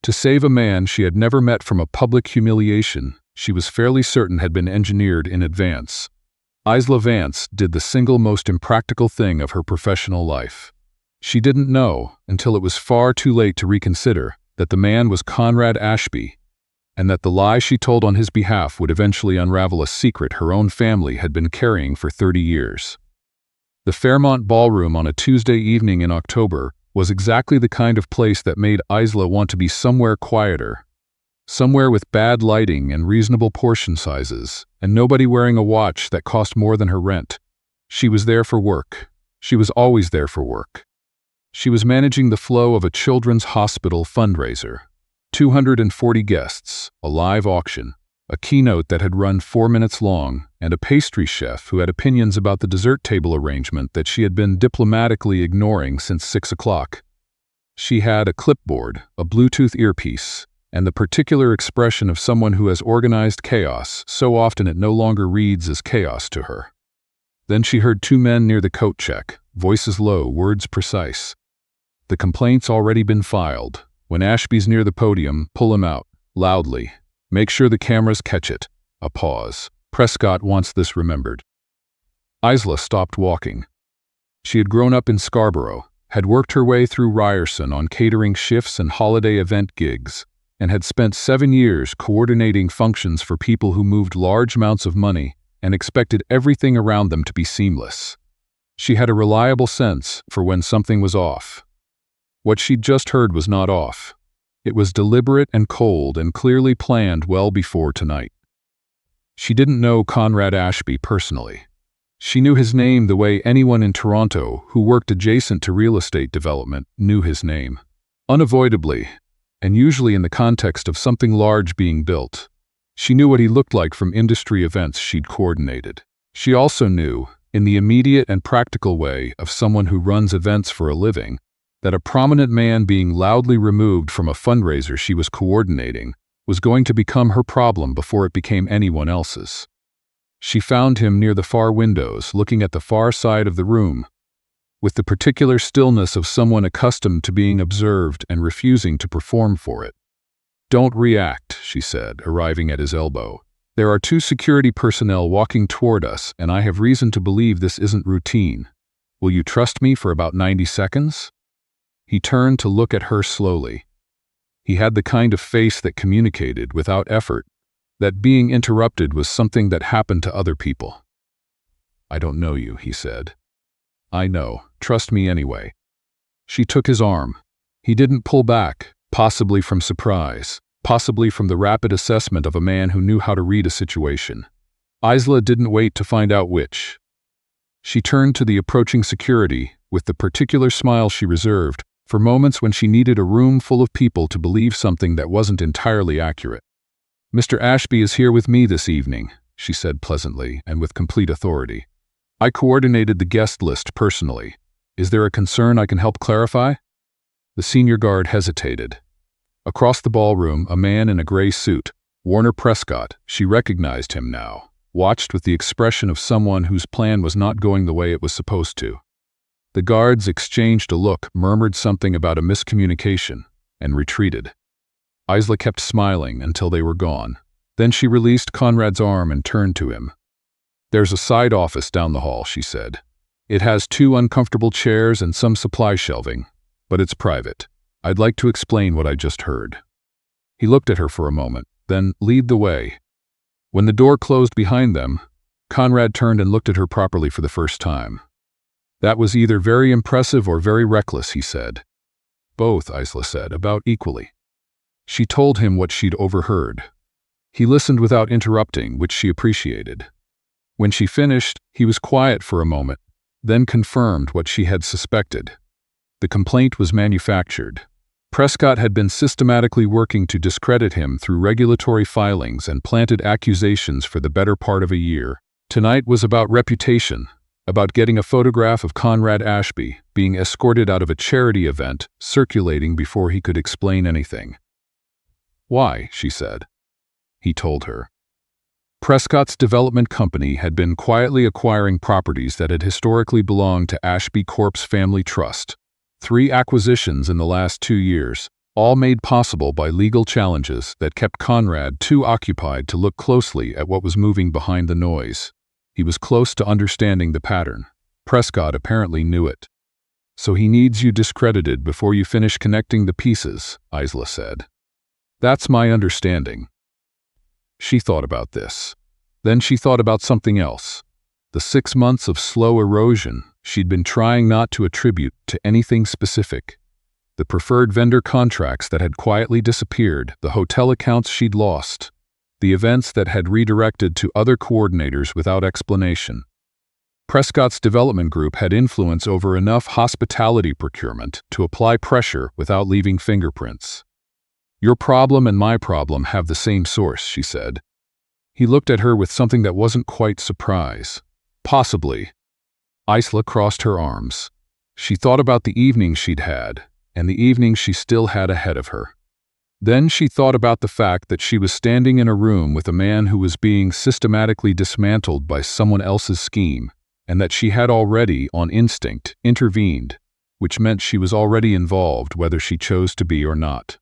To save a man she had never met from a public humiliation she was fairly certain had been engineered in advance, Isla Vance did the single most impractical thing of her professional life. She didn't know, until it was far too late to reconsider, that the man was Conrad Ashby, and that the lie she told on his behalf would eventually unravel a secret her own family had been carrying for 30 years. The Fairmont Ballroom on a Tuesday evening in October was exactly the kind of place that made Isla want to be somewhere quieter, somewhere with bad lighting and reasonable portion sizes, and nobody wearing a watch that cost more than her rent. She was there for work. She was always there for work. She was managing the flow of a children's hospital fundraiser. 240 guests, a live auction, a keynote that had run 4 minutes long, and a pastry chef who had opinions about the dessert table arrangement that she had been diplomatically ignoring since 6 o'clock. She had a clipboard, a Bluetooth earpiece, and the particular expression of someone who has organized chaos so often it no longer reads as chaos to her. Then she heard 2 men near the coat check, voices low, words precise. The complaint's already been filed. When Ashby's near the podium, pull him out, loudly. Make sure the cameras catch it. A pause. Prescott wants this remembered. Isla stopped walking. She had grown up in Scarborough, had worked her way through Ryerson on catering shifts and holiday event gigs, and had spent 7 years coordinating functions for people who moved large amounts of money and expected everything around them to be seamless. She had a reliable sense for when something was off. What she'd just heard was not off. It was deliberate and cold and clearly planned well before tonight. She didn't know Conrad Ashby personally. She knew his name the way anyone in Toronto who worked adjacent to real estate development knew his name. Unavoidably, and usually in the context of something large being built. She knew what he looked like from industry events she'd coordinated. She also knew, in the immediate and practical way of someone who runs events for a living, that a prominent man being loudly removed from a fundraiser she was coordinating was going to become her problem before it became anyone else's. She found him near the far windows, looking at the far side of the room, with the particular stillness of someone accustomed to being observed and refusing to perform for it. "Don't react," she said, arriving at his elbow. "There are 2 security personnel walking toward us, and I have reason to believe this isn't routine. Will you trust me for about 90 seconds? He turned to look at her slowly. He had the kind of face that communicated, without effort, that being interrupted was something that happened to other people. "I don't know you," he said. "I know. Trust me anyway." She took his arm. He didn't pull back, possibly from surprise, possibly from the rapid assessment of a man who knew how to read a situation. Isla didn't wait to find out which. She turned to the approaching security with the particular smile she reserved for moments when she needed a room full of people to believe something that wasn't entirely accurate. "Mr. Ashby is here with me this evening," she said pleasantly and with complete authority. "I coordinated the guest list personally. Is there a concern I can help clarify?" The senior guard hesitated. Across the ballroom, a man in a gray suit, Warner Prescott, she recognized him now, watched with the expression of someone whose plan was not going the way it was supposed to. The guards exchanged a look, murmured something about a miscommunication, and retreated. Isla kept smiling until they were gone. Then she released Conrad's arm and turned to him. "There's a side office down the hall," she said. "It has 2 uncomfortable chairs and some supply shelving, but it's private. I'd like to explain what I just heard." He looked at her for a moment, then lead the way. When the door closed behind them, Conrad turned and looked at her properly for the first time. "That was either very impressive or very reckless," he said. "Both," Isla said, about equally. She told him what she'd overheard. He listened without interrupting, which she appreciated. When she finished, he was quiet for a moment, then confirmed what she had suspected. The complaint was manufactured. Prescott had been systematically working to discredit him through regulatory filings and planted accusations for the better part of a year. Tonight was about reputation, about getting a photograph of Conrad Ashby being escorted out of a charity event circulating before he could explain anything. "Why?" she said. He told her. Prescott's development company had been quietly acquiring properties that had historically belonged to Ashby Corp's family trust. 3 acquisitions in the last 2 years, all made possible by legal challenges that kept Conrad too occupied to look closely at what was moving behind the noise. He was close to understanding the pattern. Prescott apparently knew it. "So he needs you discredited before you finish connecting the pieces," Isla said. "That's my understanding." She thought about this. Then she thought about something else. The 6 months of slow erosion she'd been trying not to attribute to anything specific. The preferred vendor contracts that had quietly disappeared, the hotel accounts she'd lost, the events that had redirected to other coordinators without explanation. Prescott's development group had influence over enough hospitality procurement to apply pressure without leaving fingerprints. "Your problem and my problem have the same source," she said. He looked at her with something that wasn't quite surprise. "Possibly." Isla crossed her arms. She thought about the evening she'd had, and the evening she still had ahead of her. Then she thought about the fact that she was standing in a room with a man who was being systematically dismantled by someone else's scheme, and that she had already, on instinct, intervened, which meant she was already involved whether she chose to be or not.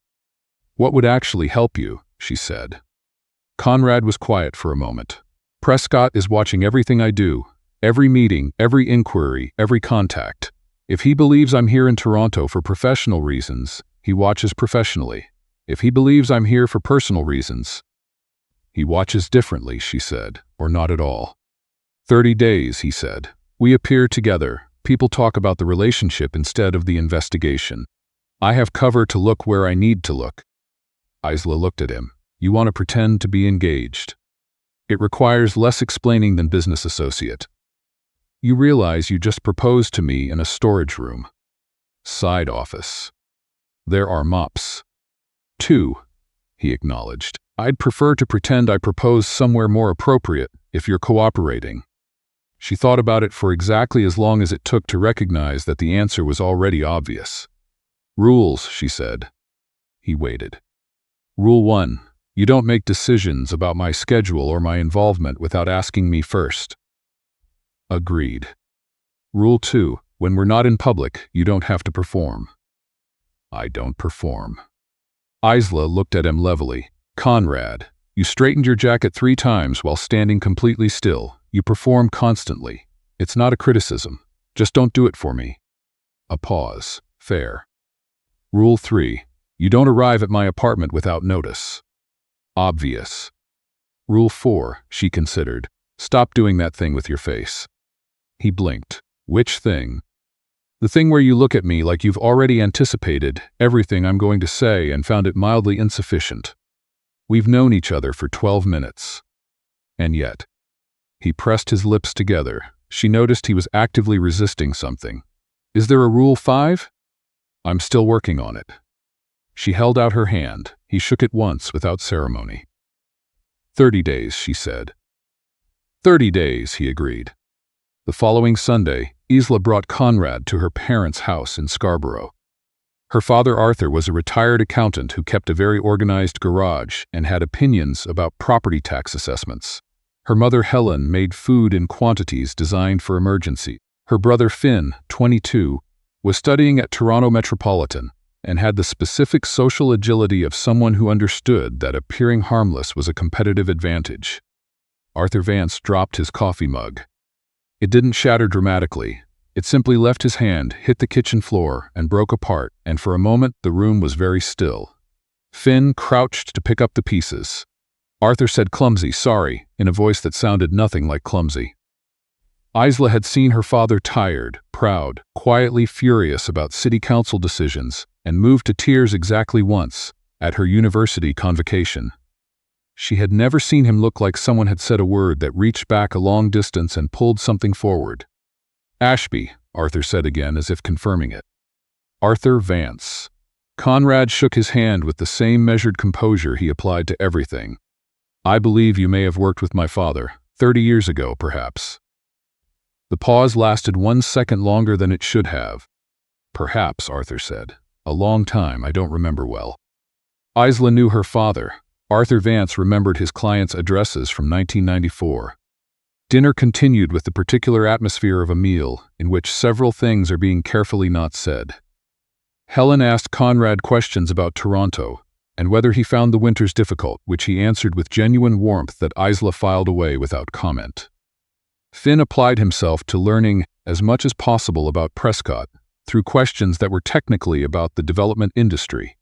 "What would actually help you?" she said. Conrad was quiet for a moment. "Prescott is watching everything I do, every meeting, every inquiry, every contact. If he believes I'm here in Toronto for professional reasons, he watches professionally. If he believes I'm here for personal reasons, he watches differently," she said, "or not at all." 30 days, he said. "We appear together. People talk about the relationship instead of the investigation. I have cover to look where I need to look." Isla looked at him. "You want to pretend to be engaged. It requires less explaining than business associate. You realize you just proposed to me in a storage room. Side office. There are mops." "Two," he acknowledged. "I'd prefer to pretend I proposed somewhere more appropriate, if you're cooperating." She thought about it for exactly as long as it took to recognize that the answer was already obvious. "Rules," she said. He waited. "Rule 1. You don't make decisions about my schedule or my involvement without asking me first." "Agreed." "Rule 2. When we're not in public, you don't have to perform." "I don't perform." Isla looked at him levelly. "Conrad, you straightened your jacket 3 times while standing completely still. You perform constantly. It's not a criticism. Just don't do it for me." A pause. "Fair." "Rule 3. You don't arrive at my apartment without notice." "Obvious." "Rule 4, she considered. Stop doing that thing with your face." He blinked. "Which thing?" "The thing where you look at me like you've already anticipated everything I'm going to say and found it mildly insufficient. We've known each other for 12 minutes. And yet." He pressed his lips together. She noticed he was actively resisting something. "Is there a Rule 5? "I'm still working on it." She held out her hand. He shook it once without ceremony. 30 days, she said. 30 days, he agreed. The following Sunday, Isla brought Conrad to her parents' house in Scarborough. Her father Arthur was a retired accountant who kept a very organized garage and had opinions about property tax assessments. Her mother Helen made food in quantities designed for emergency. Her brother Finn, 22, was studying at Toronto Metropolitan and had the specific social agility of someone who understood that appearing harmless was a competitive advantage. Arthur Vance dropped his coffee mug. It didn't shatter dramatically. It simply left his hand, hit the kitchen floor, and broke apart, and for a moment the room was very still. Finn crouched to pick up the pieces. Arthur said clumsy, sorry, in a voice that sounded nothing like clumsy. Isla had seen her father tired, proud, quietly furious about city council decisions, and moved to tears exactly once, at her university convocation. She had never seen him look like someone had said a word that reached back a long distance and pulled something forward. Ashby, Arthur said again as if confirming it. Arthur Vance. Conrad shook his hand with the same measured composure he applied to everything. I believe you may have worked with my father, 30 years ago, perhaps. The pause lasted 1 second longer than it should have. Perhaps, Arthur said. A long time, I don't remember well. Isla knew her father. Arthur Vance remembered his clients' addresses from 1994. Dinner continued with the particular atmosphere of a meal in which several things are being carefully not said. Helen asked Conrad questions about Toronto and whether he found the winters difficult, which he answered with genuine warmth that Isla filed away without comment. Finn applied himself to learning as much as possible about Prescott through questions that were technically about the development industry.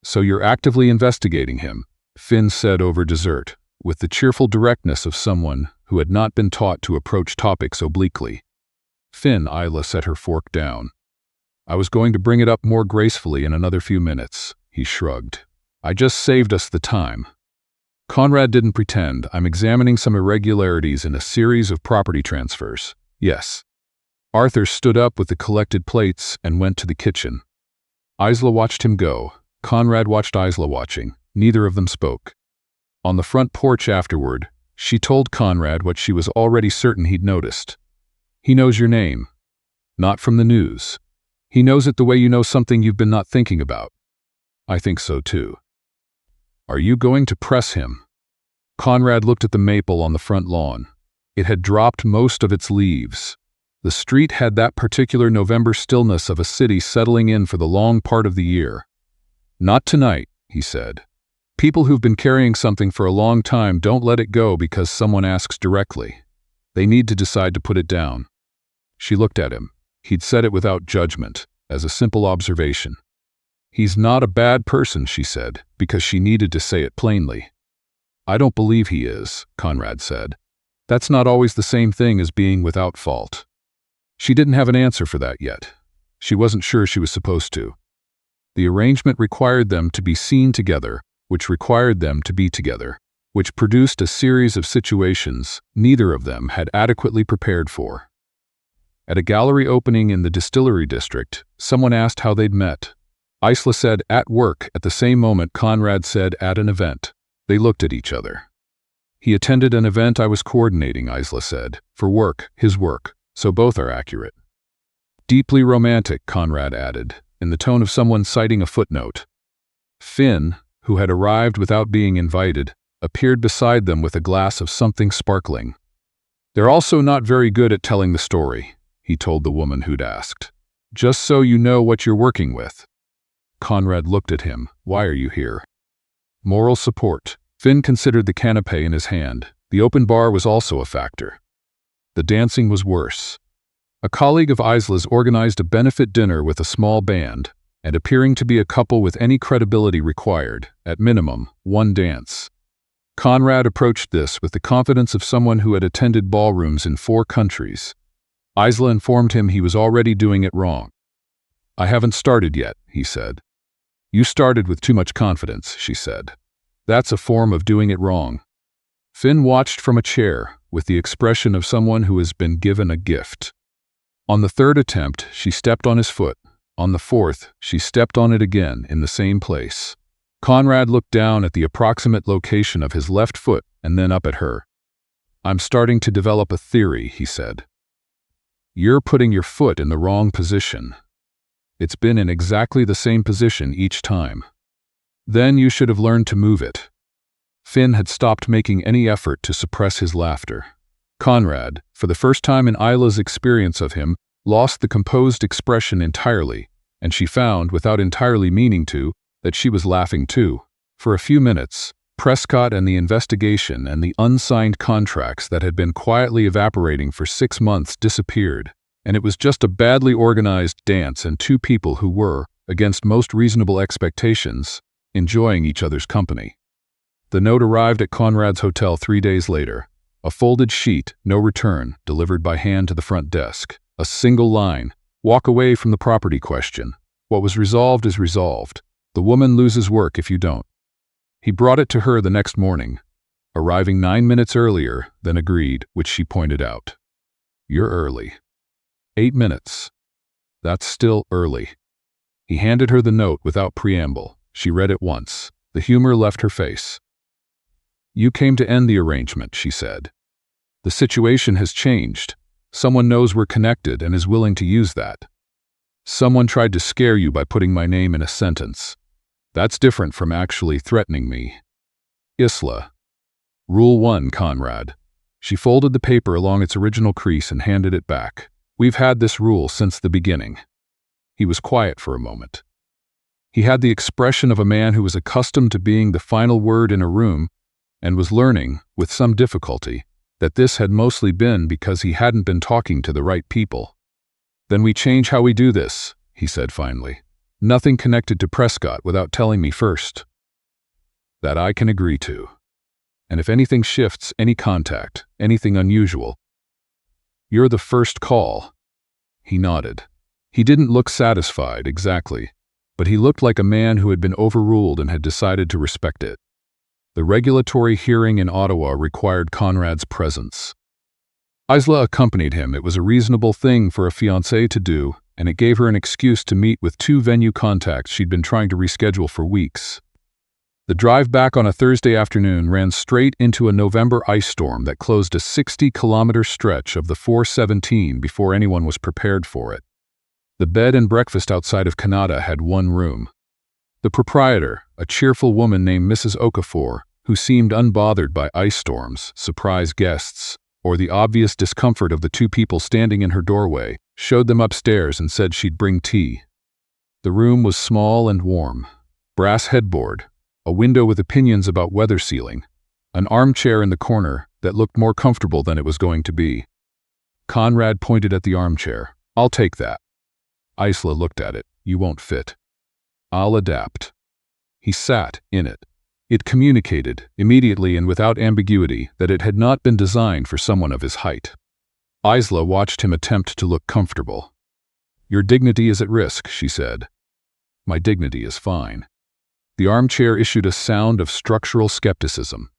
"So you're actively investigating him," Finn said over dessert, with the cheerful directness of someone who had not been taught to approach topics obliquely. "Finn," Isla set her fork down. "I was going to bring it up more gracefully in another few minutes," he shrugged. "I just saved us the time." Conrad didn't pretend. "I'm examining some irregularities in a series of property transfers." "Yes." Arthur stood up with the collected plates and went to the kitchen. Isla watched him go. Conrad watched Isla watching. Neither of them spoke. On the front porch afterward, she told Conrad what she was already certain he'd noticed. "He knows your name. Not from the news. He knows it the way you know something you've been not thinking about." "I think so too." "Are you going to press him?" Conrad looked at the maple on the front lawn. It had dropped most of its leaves. The street had that particular November stillness of a city settling in for the long part of the year. "Not tonight," he said. "People who've been carrying something for a long time don't let it go because someone asks directly. They need to decide to put it down." She looked at him. He'd said it without judgment, as a simple observation. "He's not a bad person," she said, because she needed to say it plainly. "I don't believe he is," Conrad said. "That's not always the same thing as being without fault." She didn't have an answer for that yet. She wasn't sure she was supposed to. The arrangement required them to be seen together, which required them to be together, which produced a series of situations neither of them had adequately prepared for. At a gallery opening in the distillery district, someone asked how they'd met. Isla said, "At work." At the same moment, Conrad said, "At an event." They looked at each other. "He attended an event I was coordinating," Isla said. "For work, his work, so both are accurate." "Deeply romantic," Conrad added, in the tone of someone citing a footnote. Finn, who had arrived without being invited, appeared beside them with a glass of something sparkling. "They're also not very good at telling the story," he told the woman who'd asked. "Just so you know what you're working with." Conrad looked at him. "Why are you here?" "Moral support." Finn considered the canapé in his hand. The open bar was also a factor. The dancing was worse. A colleague of Isla's organized a benefit dinner with a small band, and appearing to be a couple with any credibility required, at minimum, one dance. Conrad approached this with the confidence of someone who had attended ballrooms in 4 countries. Isla informed him he was already doing it wrong. "I haven't started yet," he said. "You started with too much confidence," she said. "That's a form of doing it wrong." Finn watched from a chair, with the expression of someone who has been given a gift. On the 3rd attempt, she stepped on his foot. On the 4th, she stepped on it again in the same place. Conrad looked down at the approximate location of his left foot and then up at her. "I'm starting to develop a theory," he said. "You're putting your foot in the wrong position. It's been in exactly the same position each time. Then you should have learned to move it." Finn had stopped making any effort to suppress his laughter. Conrad, for the first time in Isla's experience of him, lost the composed expression entirely, and she found, without entirely meaning to, that she was laughing too. For a few minutes, Prescott and the investigation and the unsigned contracts that had been quietly evaporating for 6 months disappeared, and it was just a badly organized dance and 2 people who were, against most reasonable expectations, enjoying each other's company. The note arrived at Conrad's hotel 3 days later. A folded sheet, no return, delivered by hand to the front desk. A single line: "Walk away from the property question. What was resolved is resolved. The woman loses work if you don't." He brought it to her the next morning, arriving 9 minutes earlier than agreed, which she pointed out. "You're early." 8 minutes. That's still early. He handed her the note without preamble. She read it once. The humor left her face. "You came to end the arrangement," she said. "The situation has changed. Someone knows we're connected and is willing to use that. Someone tried to scare you by putting my name in a sentence. That's different from actually threatening me." Isla. "Rule 1, Conrad." She folded the paper along its original crease and handed it back. "We've had this rule since the beginning." He was quiet for a moment. He had the expression of a man who was accustomed to being the final word in a room and was learning, with some difficulty, that this had mostly been because he hadn't been talking to the right people. "Then we change how we do this," he said finally. "Nothing connected to Prescott without telling me first." "That I can agree to. And if anything shifts, any contact, anything unusual, you're the first call." He nodded. He didn't look satisfied, exactly, but he looked like a man who had been overruled and had decided to respect it. The regulatory hearing in Ottawa required Conrad's presence. Isla accompanied him. It was a reasonable thing for a fiancée to do, and it gave her an excuse to meet with 2 venue contacts she'd been trying to reschedule for weeks. The drive back on a Thursday afternoon ran straight into a November ice storm that closed a 60-kilometer stretch of the 417 before anyone was prepared for it. The bed and breakfast outside of Canada had 1 room. The proprietor, a cheerful woman named Mrs. Okafor, who seemed unbothered by ice storms, surprise guests, or the obvious discomfort of the 2 people standing in her doorway, showed them upstairs and said she'd bring tea. The room was small and warm. Brass headboard, a window with opinions about weather sealing, an armchair in the corner that looked more comfortable than it was going to be. Conrad pointed at the armchair. "I'll take that." Isla looked at it. "You won't fit." "I'll adapt." He sat in it. It communicated, immediately and without ambiguity, that it had not been designed for someone of his height. Isla watched him attempt to look comfortable. "Your dignity is at risk," she said. "My dignity is fine." The armchair issued a sound of structural skepticism.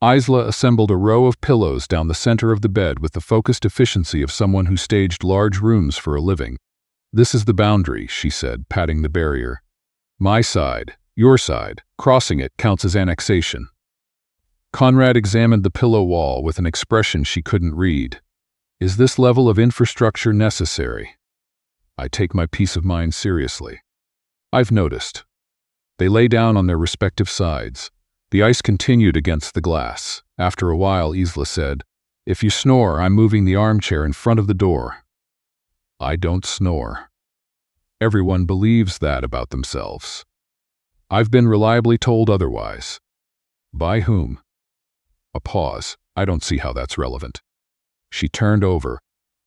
Isla assembled a row of pillows down the center of the bed with the focused efficiency of someone who staged large rooms for a living. "This is the boundary," she said, patting the barrier. "My side, your side, crossing it counts as annexation." Conrad examined the pillow wall with an expression she couldn't read. "Is this level of infrastructure necessary?" "I take my peace of mind seriously." "I've noticed." They lay down on their respective sides. The ice continued against the glass. After a while, Isla said, "If you snore, I'm moving the armchair in front of the door." "I don't snore." Everyone believes that about themselves. "I've been reliably told otherwise." "By whom?" A pause. "I don't see how that's relevant." She turned over.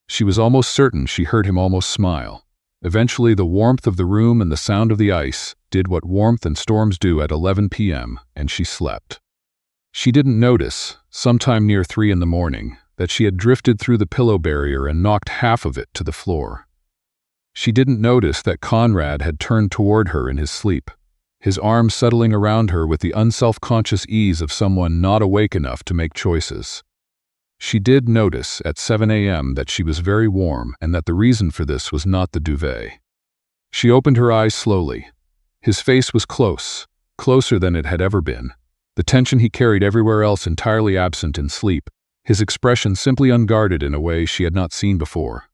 She was almost certain she heard him almost smile. Eventually, the warmth of the room and the sound of the ice did what warmth and storms do at 11 p.m., and she slept. She didn't notice, sometime near 3 in the morning, that she had drifted through the pillow barrier and knocked half of it to the floor. She didn't notice that Conrad had turned toward her in his sleep, his arms settling around her with the unself-conscious ease of someone not awake enough to make choices. She did notice at 7 a.m. that she was very warm and that the reason for this was not the duvet. She opened her eyes slowly. His face was close, closer than it had ever been, the tension he carried everywhere else entirely absent in sleep, his expression simply unguarded in a way she had not seen before.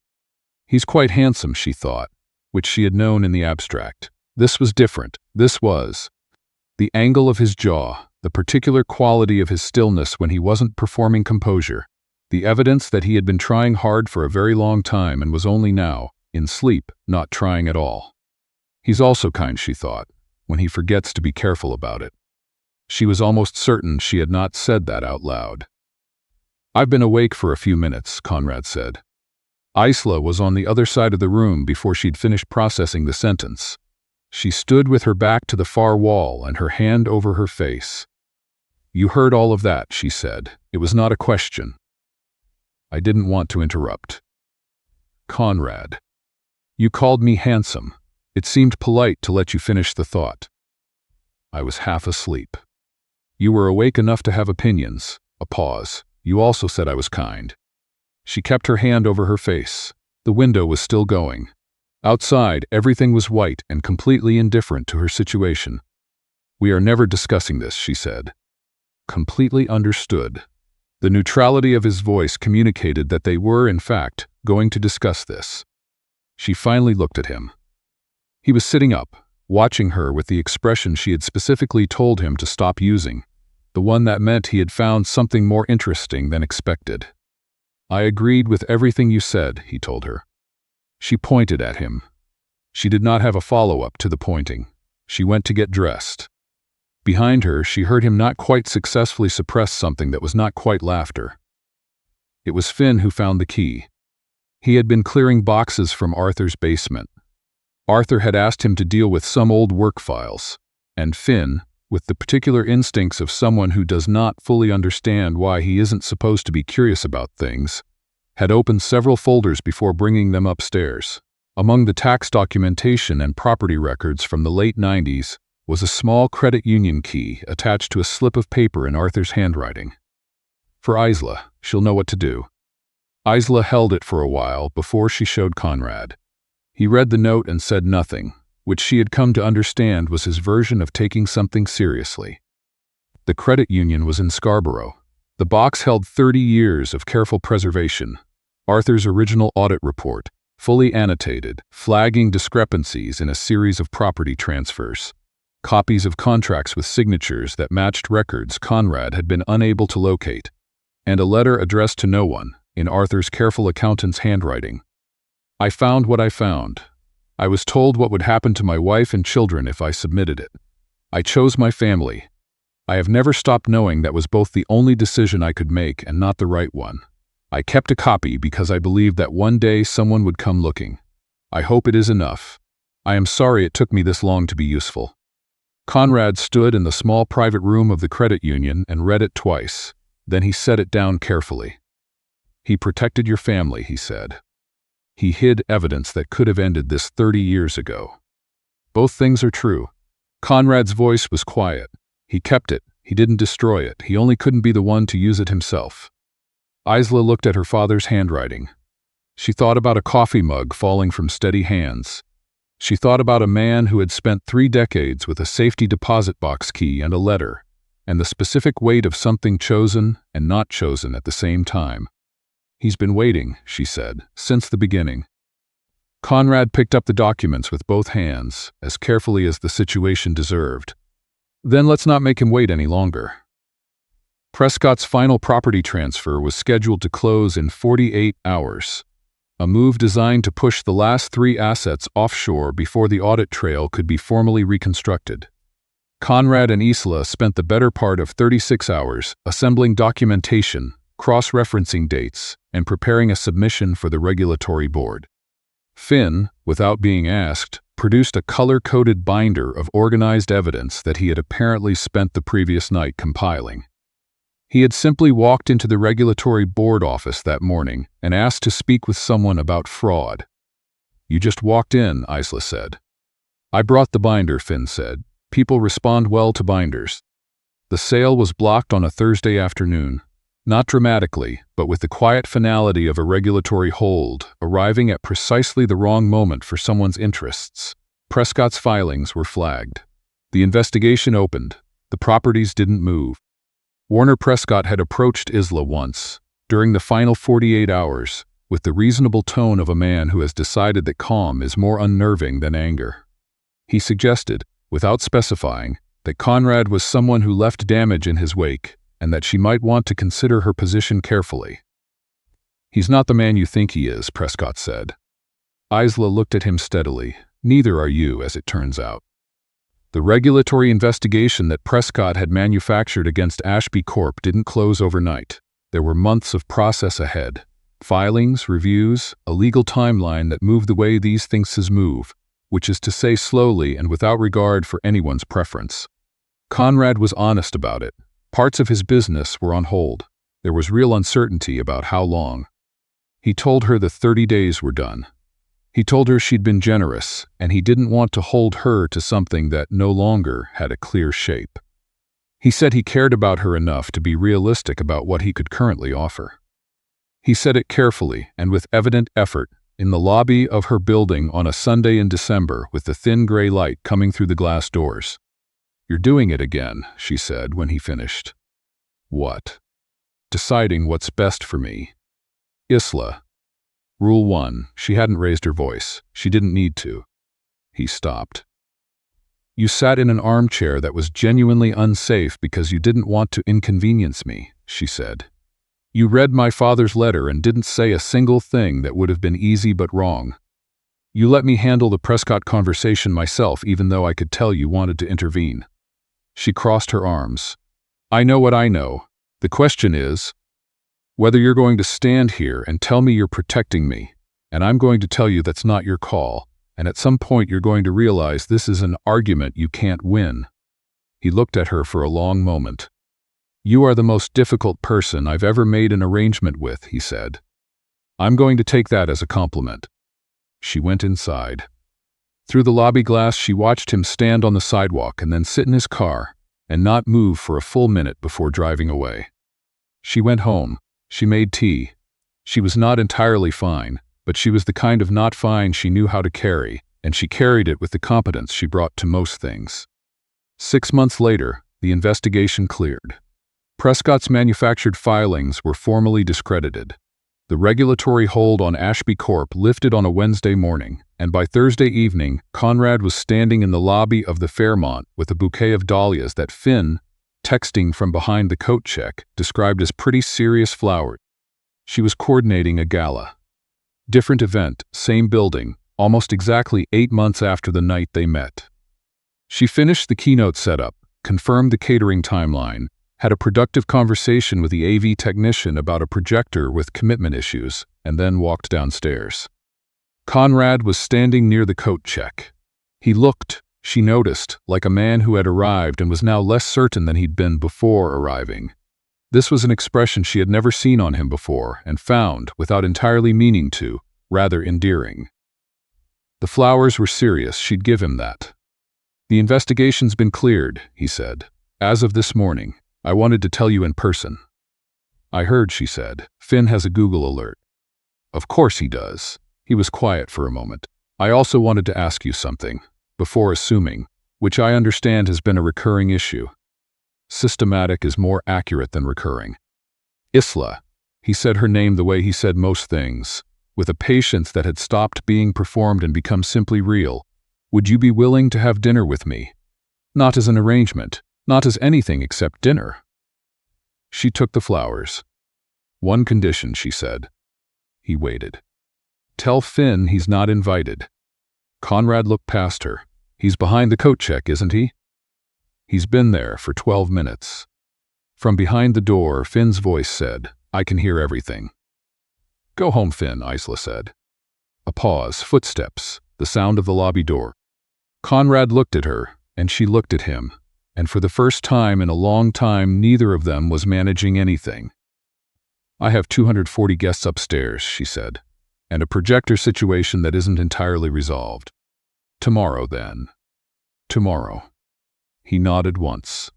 He's quite handsome, she thought, which she had known in the abstract. This was different. This was the angle of his jaw, the particular quality of his stillness when he wasn't performing composure, the evidence that he had been trying hard for a very long time and was only now, in sleep, not trying at all. He's also kind, she thought, when he forgets to be careful about it. She was almost certain she had not said that out loud. "I've been awake for a few minutes," Conrad said. Isla was on the other side of the room before she'd finished processing the sentence. She stood with her back to the far wall and her hand over her face. "You heard all of that," she said. "It was not a question." I didn't want to interrupt. "Conrad, you called me handsome. It seemed polite to let you finish the thought." "I was half asleep." "You were awake enough to have opinions." A pause. "You also said I was kind." She kept her hand over her face. The window was still going. Outside, everything was white and completely indifferent to her situation. "We are never discussing this," she said. Completely understood. The neutrality of his voice communicated that they were, in fact, going to discuss this. She finally looked at him. He was sitting up, watching her with the expression she had specifically told him to stop using, the one that meant he had found something more interesting than expected. "I agreed with everything you said," he told her. She pointed at him. She did not have a follow-up to the pointing. She went to get dressed. Behind her, she heard him not quite successfully suppress something that was not quite laughter. It was Finn who found the key. He had been clearing boxes from Arthur's basement. Arthur had asked him to deal with some old work files, and Finn, with the particular instincts of someone who does not fully understand why he isn't supposed to be curious about things, had opened several folders before bringing them upstairs. Among the tax documentation and property records from the late 90s was a small credit union key attached to a slip of paper in Arthur's handwriting. For Isla, she'll know what to do. Isla held it for a while before she showed Conrad. He read the note and said nothing, which she had come to understand was his version of taking something seriously. The credit union was in Scarborough. The box held 30 years of careful preservation, Arthur's original audit report, fully annotated, flagging discrepancies in a series of property transfers, copies of contracts with signatures that matched records Conrad had been unable to locate, and a letter addressed to no one, in Arthur's careful accountant's handwriting. I found what I found. I was told what would happen to my wife and children if I submitted it. I chose my family. I have never stopped knowing that was both the only decision I could make and not the right one. I kept a copy because I believed that one day someone would come looking. I hope it is enough. I am sorry it took me this long to be useful. Conrad stood in the small private room of the credit union and read it twice. Then he set it down carefully. He protected your family, he said. He hid evidence that could have ended this 30 years ago. Both things are true. Conrad's voice was quiet. He kept it. He didn't destroy it. He only couldn't be the one to use it himself. Isla looked at her father's handwriting. She thought about a coffee mug falling from steady hands. She thought about a man who had spent 3 decades with a safety deposit box key and a letter, and the specific weight of something chosen and not chosen at the same time. He's been waiting, she said, since the beginning. Conrad picked up the documents with both hands, as carefully as the situation deserved. Then let's not make him wait any longer. Prescott's final property transfer was scheduled to close in 48 hours, a move designed to push the last 3 assets offshore before the audit trail could be formally reconstructed. Conrad and Isla spent the better part of 36 hours assembling documentation, cross-referencing dates, and preparing a submission for the regulatory board. Finn, without being asked, produced a color-coded binder of organized evidence that he had apparently spent the previous night compiling. He had simply walked into the regulatory board office that morning and asked to speak with someone about fraud. You just walked in, Isla said. I brought the binder, Finn said. People respond well to binders. The sale was blocked on a Thursday afternoon. Not dramatically, but with the quiet finality of a regulatory hold, arriving at precisely the wrong moment for someone's interests. Prescott's filings were flagged. The investigation opened. The properties didn't move. Warner Prescott had approached Isla once, during the final 48 hours, with the reasonable tone of a man who has decided that calm is more unnerving than anger. He suggested, without specifying, that Conrad was someone who left damage in his wake, and that she might want to consider her position carefully. He's not the man you think he is, Prescott said. Isla looked at him steadily. Neither are you, as it turns out. The regulatory investigation that Prescott had manufactured against Ashby Corp didn't close overnight. There were months of process ahead. Filings, reviews, a legal timeline that moved the way these things move, which is to say slowly and without regard for anyone's preference. Conrad was honest about it. Parts of his business were on hold. There was real uncertainty about how long. He told her the 30 days were done. He told her she'd been generous, and he didn't want to hold her to something that no longer had a clear shape. He said he cared about her enough to be realistic about what he could currently offer. He said it carefully and with evident effort in the lobby of her building on a Sunday in December with the thin gray light coming through the glass doors. You're doing it again, she said when he finished. What? Deciding what's best for me. Isla. Rule 1, she hadn't raised her voice. She didn't need to. He stopped. You sat in an armchair that was genuinely unsafe because you didn't want to inconvenience me, she said. You read my father's letter and didn't say a single thing that would have been easy but wrong. You let me handle the Prescott conversation myself even though I could tell you wanted to intervene. She crossed her arms. I know what I know. The question is whether you're going to stand here and tell me you're protecting me, and I'm going to tell you that's not your call, and at some point you're going to realize this is an argument you can't win. He looked at her for a long moment. You are the most difficult person I've ever made an arrangement with, he said. I'm going to take that as a compliment. She went inside. Through the lobby glass, she watched him stand on the sidewalk and then sit in his car and not move for a full minute before driving away. She went home. She made tea. She was not entirely fine, but she was the kind of not fine she knew how to carry, and she carried it with the competence she brought to most things. 6 months later, the investigation cleared. Prescott's manufactured filings were formally discredited. The regulatory hold on Ashby Corp lifted on a Wednesday morning, and by Thursday evening, Conrad was standing in the lobby of the Fairmont with a bouquet of dahlias that Finn, texting from behind the coat check, described as pretty serious flowers. She was coordinating a gala. Different event, same building, almost exactly 8 months after the night they met. She finished the keynote setup, confirmed the catering timeline, had a productive conversation with the AV technician about a projector with commitment issues, and then walked downstairs. Conrad was standing near the coat check. He looked, she noticed, like a man who had arrived and was now less certain than he'd been before arriving. This was an expression she had never seen on him before and found, without entirely meaning to, rather endearing. The flowers were serious, she'd give him that. The investigation's been cleared, he said. As of this morning, I wanted to tell you in person. I heard, she said. Finn has a Google alert. Of course he does. He was quiet for a moment. I also wanted to ask you something, before assuming, which I understand has been a recurring issue. Systematic is more accurate than recurring. Isla. He said her name the way he said most things, with a patience that had stopped being performed and become simply real. Would you be willing to have dinner with me? Not as an arrangement, not as anything except dinner. She took the flowers. One condition, she said. He waited. Tell Finn he's not invited. Conrad looked past her. He's behind the coat check, isn't he? He's been there for 12 minutes. From behind the door, Finn's voice said, I can hear everything. Go home, Finn, Isla said. A pause, footsteps, the sound of the lobby door. Conrad looked at her, and she looked at him, and for the first time in a long time, neither of them was managing anything. I have 240 guests upstairs, she said, and a projector situation that isn't entirely resolved. Tomorrow, then. Tomorrow. He nodded once.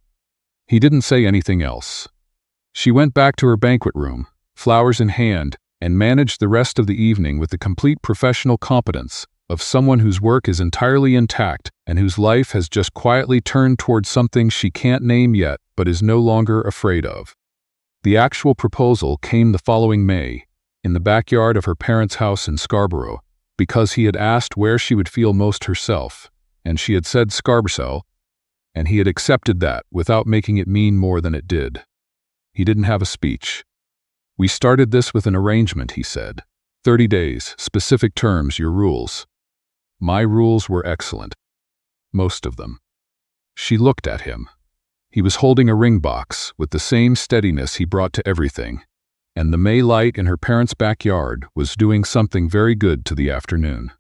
He didn't say anything else. She went back to her banquet room, flowers in hand, and managed the rest of the evening with the complete professional competence of someone whose work is entirely intact and whose life has just quietly turned towards something she can't name yet but is no longer afraid of. The actual proposal came the following May, in the backyard of her parents' house in Scarborough, because he had asked where she would feel most herself, and she had said Scarborough, and he had accepted that without making it mean more than it did. He didn't have a speech. We started this with an arrangement, he said. 30 days, specific terms, your rules. My rules were excellent. Most of them. She looked at him. He was holding a ring box with the same steadiness he brought to everything, and the May light in her parents' backyard was doing something very good to the afternoon.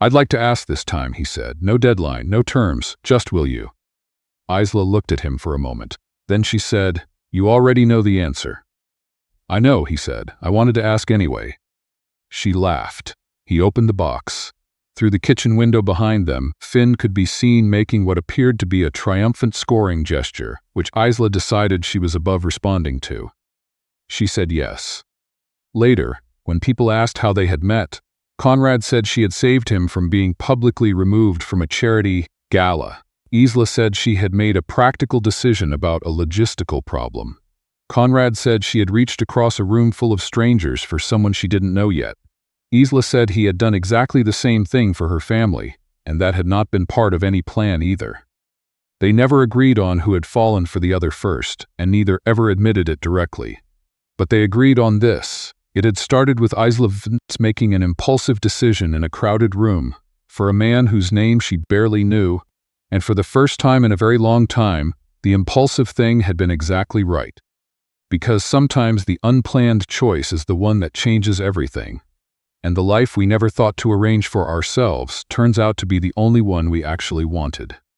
I'd like to ask this time, he said. No deadline, no terms, just will you? Isla looked at him for a moment. Then she said, You already know the answer. I know, he said. I wanted to ask anyway. She laughed. He opened the box. Through the kitchen window behind them, Finn could be seen making what appeared to be a triumphant scoring gesture, which Isla decided she was above responding to. She said yes. Later, when people asked how they had met, Conrad said she had saved him from being publicly removed from a charity gala. Isla said she had made a practical decision about a logistical problem. Conrad said she had reached across a room full of strangers for someone she didn't know yet. Isla said he had done exactly the same thing for her family, and that had not been part of any plan either. They never agreed on who had fallen for the other first, and neither ever admitted it directly. But they agreed on this. It had started with Isla Vance making an impulsive decision in a crowded room for a man whose name she barely knew, and for the first time in a very long time, the impulsive thing had been exactly right. Because sometimes the unplanned choice is the one that changes everything, and the life we never thought to arrange for ourselves turns out to be the only one we actually wanted.